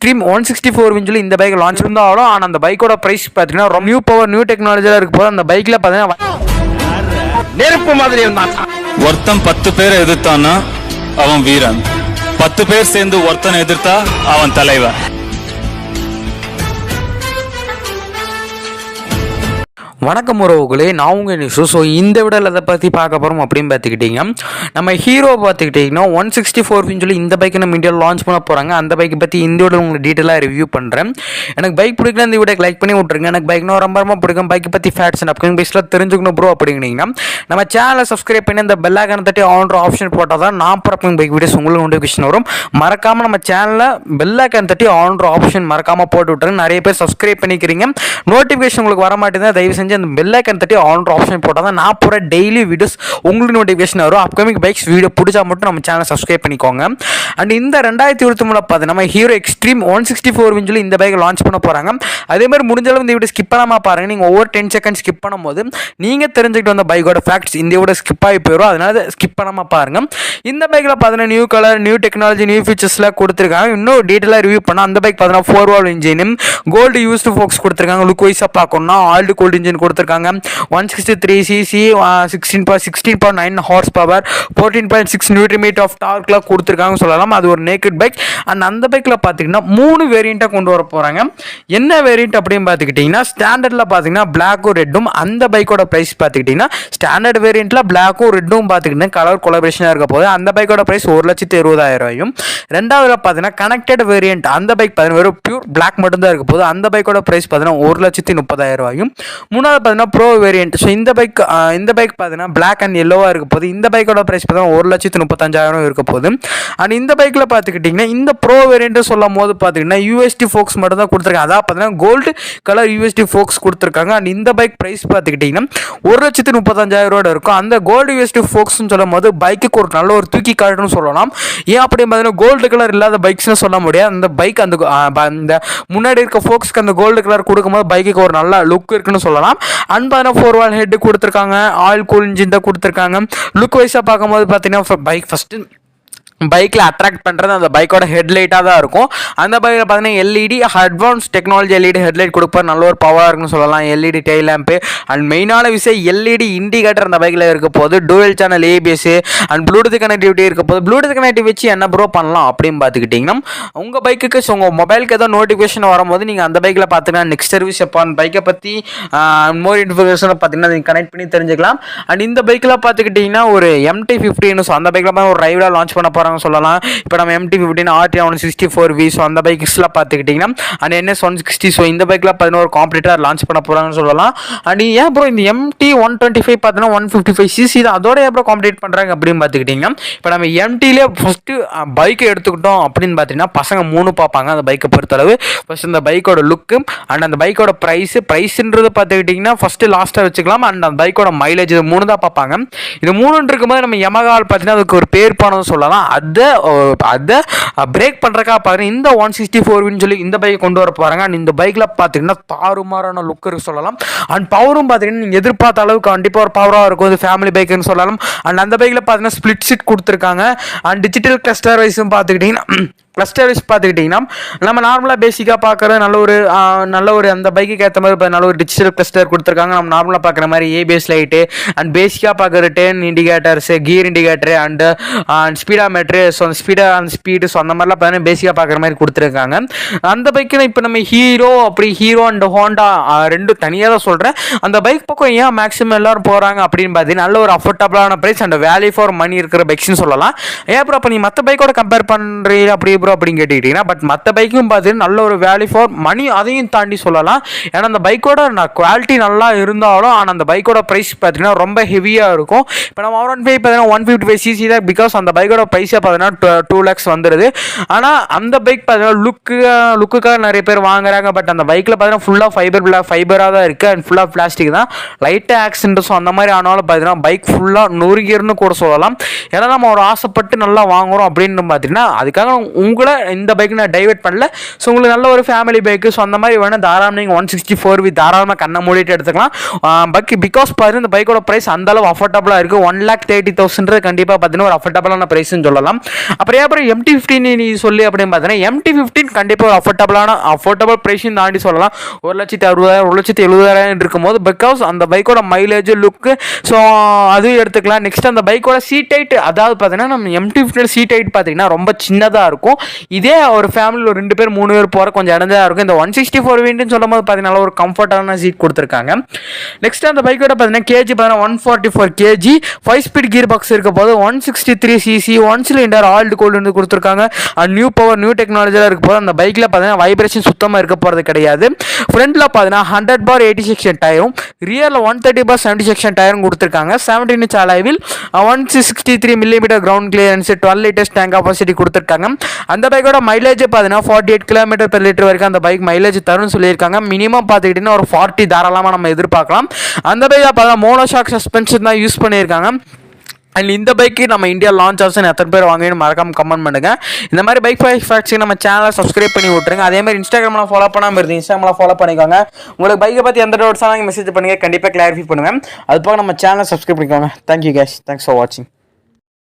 Extreme 164 இன்ச்சில் இந்த bike launch இருந்தாலும் ஆனால் அந்த பைக்கோட ப்ரைஸ் பார்த்தீங்கன்னா ரொம்ப நியூ பவர் நியூ டெக்னாலஜியாக இருக்க போது அந்த பைக்கில் பார்த்தீங்கன்னா நெருப்பு மாதிரி இருந்தான். ஒருத்தன் 10 பேரை எதிர்த்தான்னா அவன் வீரன், 10 பேர் சேர்ந்து ஒருத்தனை எதிர்த்தா அவன் தலைவன். வணக்கம் உறவுகளே, நான் உங்கள் நிஷு. ஸோ இந்த விடல் அதை பற்றி பார்க்க போகிறோம் அப்படின்னு பார்த்துக்கிட்டிங்கன்னா, நம்ம ஹீரோ பார்த்துக்கிட்டிங்கன்னா 164 இன்ச்சில் இந்த பைக்கை நம்ம இந்தியாவில் லான்ச் பண்ண போகிறாங்க. அந்த பைக்கை பற்றி இந்த விட உங்களுக்கு டீட்டெயிலாக ரிவ்யூ பண்ணுறேன். எனக்கு பைக் பிடிக்கல, இந்த வீடியோக்கு லைக் பண்ணி விட்ருங்க. எனக்கு பைக்னா ரொம்ப பிடிக்கும். பைக்கை பற்றி ஃபேட்ஸ் அண்ட் அப்கமிங் பைக்ஸில் தெரிஞ்சுக்கணும் ப்ரோ அப்படிங்கன்னா நம்ம சேனலை சப்ஸ்கிரைப் பண்ணி அந்த பெல் ஐகானை தட்டி ஆன் ஆப்ஷன் போட்டால் தான் நான் அப்கமிங் பைக் வீடியோஸ் உங்களுக்கு நோட்டிஃபிகேஷன் வரும். மறக்காமல் நம்ம சேனலில் பெல் ஐகான் தட்டி ஆன் ஆப்ஷன் மறக்காமல் போட்டு விட்டுருங்க. நிறைய பேர் சப்ஸ்கிரைப் பண்ணிக்கிறீங்க, நோட்டிஃபிகேஷன் உங்களுக்கு வர மாட்டேங்குது. தயவு செஞ்சு அந்த பெல் ஐகான் தட்டி ஆன் ஆப்ஷன் போட்டால் தான் நான் போகிற டெய்லி வீடியோஸ் உங்களுக்கு நோட்டிஃபிகேஷன் வரும். அப்கமிங் பைக்ஸ் வீடியோ பிடிச்சா மட்டும் நம்ம சேனலை சப்ஸ்கிரைப் பண்ணிக்கோங்க. அண்ட் இந்த 2023 பார்த்து நம்ம ஹீரோ எக்ஸ்ட்ரீம் 164 இன்ச்சில் இந்த பைக்கை லான்ச் பண்ண போகிறாங்க. அதே மாதிரி முடிஞ்சளவு இந்த வீடியோ ஸ்கிப் பண்ணாமல் பாருங்கள். நீங்கள் ஒவ்வொரு 10 செகண்ட் ஸ்கிப் பண்ணும்போது நீங்கள் தெரிஞ்சுக்கிட்டு வந்த பைக்கோட ஃபேக்ட்ஸ் இந்த வீடியோ ஸ்கிப் ஆகி போயிடும். அதனால ஸ்கிப் பண்ணாமல் பாருங்கள். இந்த பைக்கில் பார்த்தீங்கன்னா new colour, new technology, new ஃபீச்சர்ஸ்லாம் கொடுத்துருக்காங்க. இன்னும் டீட்டெயிலாக ரிவ்யூ பண்ணால் அந்த பைக் பார்த்தீங்கன்னா 4 valve engine, gold used forks கொடுத்துருக்காங்க. லுக் வைஸாக பார்க்கணும்னா ஆல்டு கோல்டு இன்ஜின் கொடுத்துருக்காங்க. 163cc 16.9 horse power, 14.6 newton metre of டார்க்லாம் கொடுத்துருக்காங்க சொல்லலாம். அது ஒரு நேக்கட் பைக். அண்ட் அந்த பைக்கில் பார்த்தீங்கன்னா 3 வேரியண்ட்டாக கொண்டு வர போகிறாங்க. என்ன வேரியண்ட் அப்படின்னு பார்த்துக்கிட்டிங்கன்னா, ஸ்டாண்டர்டில் பார்த்தீங்கன்னா பிளாக்கும் ரெட்டும். அந்த பைக்கோட ப்ரைஸ் பார்த்துக்கிட்டிங்கன்னா ஸ்டாண்டர்ட் வேரியண்ட்டில் பிளாக்கும் ரெட்டும் பார்த்துக்கிட்டிங்கன்னா கலர் கொலாபரேஷனாக இருக்க போது அந்த பைக்கோட ப்ரைஸ் 1,70,000. ரெண்டாவது பார்த்தீங்கன்னா கனெக்டட் வேரியண்ட். அந்த பைக் பார்த்தீங்கன்னா வெறும் பியூர் பிளாக் மட்டும்தான் இருக்க போது அந்த பைக்கோட ப்ரைஸ் பார்த்தீங்கன்னா 1,30,000. மூணாவது பார்த்தீங்கன்னா ப்ரோ வேரியண்ட். ஸோ இந்த பைக் பார்த்தீங்கன்னா பிளாக் அண்ட் எல்லோவாக இருக்க போது இந்த பைக்கோட ப்ரைஸ் பார்த்தீங்கன்னா 1,35,000 இருக்க போகுது. அண்ட் இந்த பைக்கில் பார்த்துக்கிட்டிங்கன்னா இந்த ப்ரோ வேரியண்ட் சொல்லும் போது பார்த்தீங்கன்னா யூஎஸ்டி ஃபோக்ஸ் மட்டும் தான் கொடுத்துருக்காங்க. அதாவது பார்த்தீங்கன்னா கோல்டு கலர் யூஎஸ்டி ஃபோக்ஸ் கொடுத்துருக்காங்க. அண்ட் இந்த பைக் ப்ரைஸ் பார்த்துக்கிட்டிங்கன்னா 1,35,000 இருக்கும். அந்த கோல்டு யூஎஸ்டி ஃபோக்ஸ்னு சொல்லும் போது பைக்குக்கு ஒரு நல்ல ஒரு தூக்கி காட்டுன்னு சொல்லலாம். ஏன் அப்படி பார்த்தீங்கன்னா கோல்டு கலர் இல்லாத பைக்ஸ்னு சொல்ல முடியாது. அந்த பைக் அந்த முன்னாடி இருக்க ஃபோக்ஸ்க்கு அந்த கோல்டு கலர் கொடுக்கும்போது பைக்குக்கு ஒரு நல்ல லுக் இருக்குன்னு சொல்லலாம். அண்ட் 4 வால் ஹெட் கொடுத்துருக்காங்க, ஆயில் கூல் இன்ஜின் தான் கொடுத்துருக்காங்க. லுக் வைஸாக பார்க்கும்போது பார்த்தீங்கன்னா பைக் ஃபஸ்ட்டு பைக்கில் அட்ராக்ட் பண்ணுறது அந்த பைக்கோட ஹெட்லைட்டாக தான் இருக்கும். அந்த பைக்கில் பார்த்தீங்கன்னா LED advance technology LED headlight கொடுப்ப நல்ல ஒரு பவராக இருக்குன்னு சொல்லலாம். எல்இடி டெயில் லேம்பு அண்ட் மெயினான விஷயம் எல்இடி இண்டிகேட்டர் அந்த பைக்கில் இருக்க போது, dual channel ABS and Bluetooth connectivity இருக்க போது. ப்ளூடூத் கனெக்டிவிட்டி வச்சு என்ன ப்ரோ பண்ணலாம் அப்படின்னு பார்த்துக்கிட்டிங்கன்னா, உங்கள் பைக்குக்கு உங்கள் மொபைலுக்கு ஏதோ நோட்டிஃபிகேஷன் வரும்போது நீங்கள் அந்த பைக்கில் பார்த்தீங்கன்னா நெக்ஸ்ட் சர்வீஸ் எப்போ அந்த பைக்கை பற்றி மோர் இன்ஃபர்மேஷனை பார்த்தீங்கன்னா நீங்கள் கனெக்ட் பண்ணி தெரிஞ்சுக்கலாம். அண்ட் இந்த பைக்கில் பார்த்துக்கிட்டிங்கன்னா ஒரு MT-15 ஸோ அந்த பைக்கில் ஒரு ரைவலாக லான்ச் பண்ண போகிறாங்க சொல்லலாம். இப்போ நம்ம MT-15 RT 164V ஸோ அந்த பைக்ஸ்லாம் பார்த்துக்கிட்டிங்கன்னா அண்ட் NS 160 ஸோ இந்த பைக்கில் பார்த்தீங்கன்னா ஒரு காம்படிட்டர் லான்ச் பண்ண போகிறாங்கன்னு சொல்லலாம். அண்ட் ஏன் ப்ரோ இந்த MT-125 பார்த்தீங்கன்னா 155cc தான் அதோட எப்போ காம்படிட் பண்ணுறாங்க அப்படின்னு பார்த்துக்கிட்டிங்கன்னா, இப்போ நம்ம MT-லே ஃபஸ்ட்டு பைக்கை எடுத்துக்கிட்டோம் அப்படின்னு பார்த்தீங்கன்னா பசங்க 3 பார்ப்பாங்க அந்த பைக்கை பொறுத்தளவு. ஃபஸ்ட் இந்த பைக்கோட லுக்கு அண்ட் அந்த பைக்கோட ப்ரைஸுன்றது பார்த்துக்கிட்டிங்கன்னா ஃபஸ்ட்டு லாஸ்ட்டாக வச்சுக்கலாம். அண்ட் அந்த பைக்கோட மைலேஜ் இது 3 தான் பார்ப்பாங்க. இது 3 இருக்கும்போது நம்ம யமகால் பார்த்தீங்கன்னா அதுக்கு ஒரு பேர் போனது சொல்லலாம். அதை பிரேக் பண்ணுறக்கா பாருங்க இந்த 164 சொல்லி இந்த பைக்கை கொண்டு வர போகிறாங்க. அண்ட் இந்த பைக்கில் பார்த்தீங்கன்னா தாறுமாறான லுக் இருக்கு சொல்லலாம். அண்ட் பவரும் பார்த்தீங்கன்னா நீங்கள் எதிர்பார்த்த அளவுக்கு கண்டிப்பாக ஒரு பவராக இருக்கும். இது ஃபேமிலி பைக்குன்னு சொல்லலாம். அண்ட் அந்த பைக்கில் பார்த்தீங்கன்னா ஸ்பிளிட் சீட் கொடுத்துருக்காங்க. அண்ட் டிஜிட்டல் கிளஸ்டர் வைஸும் பார்த்துக்கிட்டிங்கன்னா நம்ம நார்மலாக பேசிக்காக பார்க்குற நல்ல ஒரு அந்த பைக்குக்கு ஏற்ற மாதிரி நல்ல ஒரு டிஜிட்டல் கிளஸ்டர் கொடுத்துருக்காங்க. நம்ம நார்மலாக பார்க்குற மாதிரி ஏபிஎஸ் லைட்டு அண்ட் பேசிக்காக பார்க்குற turn indicators, gear indicator and speedometer so அந்த ஸ்பீடு ஸோ அந்த மாதிரிலாம் பார்த்தீங்கன்னா பேசிக்காக பார்க்குற மாதிரி கொடுத்துருக்காங்க. அந்த பைக்கில் இப்போ நம்ம ஹீரோ அண்ட் ஹோண்டா ரெண்டும் தனியாக தான் சொல்கிறேன். அந்த பைக் பக்கம் ஏன் மேக்ஸிமம் எல்லோரும் போகிறாங்க அப்படின்னு பார்த்தீங்கன்னா நல்ல ஒரு அஃபோர்டபுளான price and value for money இருக்கிற பைக்ஸ்னு சொல்லலாம். ஏன் அப்புறம் அப்போ நீ மற்ற பைக்கோட கம்பேர் பண்ணுறீங்க அப்படி ப்ரோ அப்படின்னு கேட்டுக்கிட்டிங்கன்னா, பட் மற்ற பைக்கும் பார்த்தீங்கன்னா நல்ல ஒரு வேல்யூ ஃபார் மணி அதையும் தாண்டி சொல்லலாம். ஏன்னா அந்த பைக்கோட குவாலிட்டி நல்லா இருந்தாலும் ஆனால் அந்த பைக்கோட ப்ரைஸ் பார்த்தீங்கன்னா ரொம்ப ஹெவியாக இருக்கும். இப்போ நம்ம 115 பார்த்தீங்கன்னா 155cc தான். பிகாஸ் அந்த பைக்கோட ப்ரைஸே பார்த்தீங்கன்னா 2 lakhs வந்துடுது. ஆனால் அந்த பைக் பார்த்தீங்கன்னா லுக்குக்காக நிறைய பேர் வாங்குறாங்க. பட் அந்த பைக்கில் பார்த்தீங்கன்னா ஃபுல்லாக ஃபைபராக தான் இருக்குது அண்ட் ஃபுல்லாக பிளாஸ்டிக் தான். லைட்டாக ஆக்சிடென்ட்ஸும் அந்த மாதிரி ஆனாலும் பார்த்தீங்கன்னா பைக் ஃபுல்லாக நொறுங்கிருன்னு கூட சொல்லலாம். ஏன்னா நம்ம ஒரு ஆசைப்பட்டு நல்லா வாங்குகிறோம் அப்படின்னு பார்த்தீங்கன்னா அதுக்காக உங்களை இந்த பைக் நான் டைவர்ட் பண்ணல. ஸோ உங்களுக்கு நல்ல ஒரு ஃபேமிலி பைக்கு, ஸோ அந்த மாதிரி வேணும் தாராளம் நீங்கள் 164 வித் தாராளமாக கண்ணை மூடிட்டு எடுத்துக்கலாம். பைக் பிகாஸ் பார்த்தீங்கன்னா இந்த பைக்கோட ப்ரைஸ் அந்த அளவு அஃபோர்டபுளாக இருக்குது. 1,30,000 கண்டிப்பாக பார்த்தீங்கன்னா ஒரு அஃபோர்டபுளான ப்ரைஸ்ன்னு சொல்லலாம். அப்புறம் MT-15 நீ சொல்லி அப்படின்னு பார்த்தீங்கன்னா MT-15 கண்டிப்பாக ஒரு அஃபோர்டபுள் ப்ரைஸையும் தாண்டி சொல்லலாம். 1,60,000 1,70,000 இருக்கும்போது பிகாஸ் அந்த பைக்கோட மைலேஜ் லுக்கு ஸோ அதுவும் எடுத்துக்கலாம். நெக்ஸ்ட் அந்த பைக்கோட சீட் ஹைட், அதாவது பார்த்தீங்கன்னா நம்ம MT-15 சீட் ஹைட் பார்த்தீங்கன்னா ரொம்ப சின்னதாக இருக்கும். இதே ஒரு ஃபேமிலியில் ஒரு 2 பேர் 3 பேர் போகிற கொஞ்சம் இடஞ்சதாக இருக்கும். இந்த 164 வீண்டுன்னு சொல்லும் போது பார்த்தீங்கன்னா ஒரு கம்ஃபர்டான சீட் கொடுத்துருக்காங்க. நெக்ஸ்ட் அந்த பைக்கோட பார்த்தீங்கன்னா கேஜி பார்த்தீங்கன்னா 144 கேஜி, 5 ஸ்பீட் கியர் பாக்ஸ் இருக்க போது 163 சிசி, 1 சிலிண்டர் ஆல்ட் கோல்டு வந்து கொடுத்துருக்காங்க. நியூ பவர் நியூ டெக்னாலஜியாக இருக்க போது அந்த பைக்கில் பார்த்தீங்கன்னா வைப்ரேஷன் சுத்தமாக இருக்க போகிறது கிடையாது. ஃப்ரண்ட்டில் பார்த்தீங்கன்னா 100/80 செக்ஷன் டயரும், ரியரில் 130/70 செக்ஷன் டயரும் கொடுத்துருக்காங்க. 17 இன்ச் அலாயில், 163 millimetre ground clearance, 12 litres tank capacity கொடுத்துருக்காங்க. அந்த பைக்கோட மைலேஜ் பார்த்தீங்கன்னா 48 km/லிட்டர் வரைக்கும் அந்த பைக் மைலேஜ் தரும்னு சொல்லியிருக்காங்க. மினிமம் பார்த்துக்கிட்டிங்கன்னா ஒரு 40 தாராளமாக நம்ம எதிர்பார்க்கலாம். அந்த பைக்கில் பார்த்தீங்கன்னா மோனோஷாக் சஸ்பென்ஷன் தான் யூஸ் பண்ணியிருக்காங்க. அண்ட் இந்த பைக்கு நம்ம இந்தியா லான்ச் ஆப்ஷன் எத்தனை பேர் வாங்கினு மறக்காம கமெண்ட் பண்ணுங்க. இந்த மாதிரி பைக் ஃபேக்ட்ஸுக்கு நம்ம சேனலை சப்ஸ்கிரைப் பண்ணி விட்டுருங்க. அதே மாதிரி இன்ஸ்டாகிராமில் ஃபாலோ பண்ணாமல் இருந்து இன்ஸ்டாகிராமில் ஃபாலோ பண்ணிக்கோங்க. உங்களுக்கு பைக்கை பற்றி எந்த டவுட்ஸாக மெசேஜ் பண்ணுங்கள், கண்டிப்பாக கிளாரிஃபை பண்ணுவேன். அது போக நம்ம சேனலை சப்ஸ்கிரைப் பண்ணிக்கோங்க. தேங்க்யூ கேஷ், தேங்க்ஸ் ஃபார் வாட்சிங்.